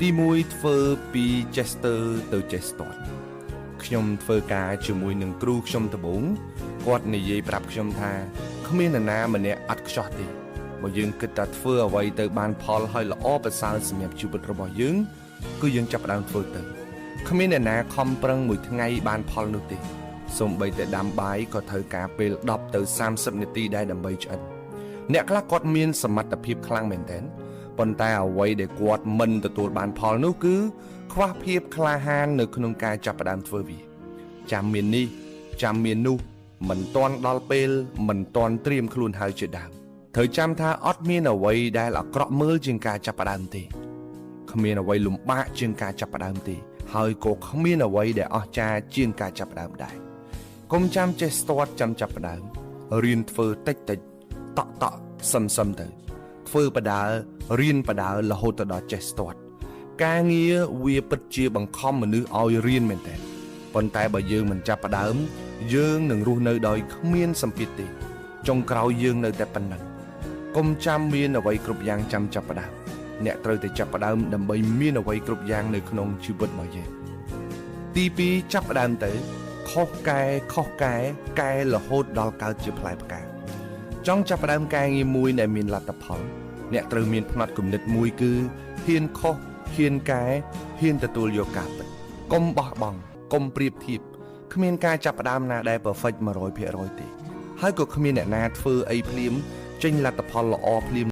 ទី1ធ្វើពី Chester ទៅ Chester ខ្ញុំធ្វើការជាមួយនឹងគ្រូខ្ញុំដំបូងគាត់និយាយប្រាប់ខ្ញុំថាគ្មាននរណាម្នាក់អត់ខ្ចោះទេបើយើងគិតថាធ្វើអ្វីទៅបានផលហើយល្អប្រសើរសម្រាប់ជីវិតរបស់យើងគឺយើងចាប់ផ្ដើមធ្វើទៅគ្មានអ្នកណាខំប្រឹងមួយថ្ងៃបានផលនោះទេសូម្បីតែដាំបាយក៏ត្រូវការពេល10ទៅ30នាទីដែរដើម្បីឆ្អិនអ្នកខ្លះគាត់មានសមត្ថភាពខ្លាំងមែនទែនប៉ុន្តែអ្វីដែលគាត់មិនទទួលបានផលនោះគឺខ្វះភាពក្លាហាននៅក្នុងការចាប់ផ្ដើមធ្វើវាចាំមាននេះចាំមាននោះមិនទាន់ដល់ពេលមិនទាន់ត្រៀមខ្លួនហើយជាដើមត្រូវចាំថាអត់មានអ្វីដែលអាក្រក់មើលជាងការចាប់ផ្ដើមទេគ្មានអ្វីលំបាកជាងការចាប់ផ្ដើមទេហើយក៏គ្មានអ្វីដែលអស្ចារ្យជាងការចាប់ផ្ដើមដែរកុំចាំចេះស្ទាត់ចាំចាប់ផ្ដើមរៀនធ្វើតិចតិចតក់សឹមទៅធ្វើបដាលរៀនបដាលរហូតទៅដល់ចេះស្ទាត់ការងារវាពិតជាបង្ខំមនុស្សឲ្យរៀនមែនតើប៉ុន្តែបើយើងមិនចាប់ផ្ដើមយើងនឹងរស់នៅដោយគ្មានសម្ពាធទេចុងក្រោយយើងនៅតែប៉ុណ្ណឹងកុំចាំមានអ្វីគ្រប់យ៉ាងចាំចាប់ផ្ដើមអ្នកត្រូវតែចាប់ផ្ដើមដើម្បីមានអ្វីគ្រប់យ៉ាងនៅក្នុងជីវិតរបស់យើងទី2ចាប់ផ្ដើមទៅខុសកែកែរហូតដល់កើតជាផ្លែផ្កាចង់ចាប់ផ្ដើមការងារមួយដែលមានលទ្ធផលអ្នកត្រូវមានផ្នត់គំនិតមួយគឺហ៊ានខុសហ៊ានកែហ៊ានទទួលយកការពិតកុំបោះបង់កុំប្រៀបធៀបគ្មានការចាប់ផ្ដើមណាដែល perfect 100% ទេហើយក៏គ្មានអ្នកណាធ្វើអីភ្លាមចេញលទ្ធផលល្អភ្លាម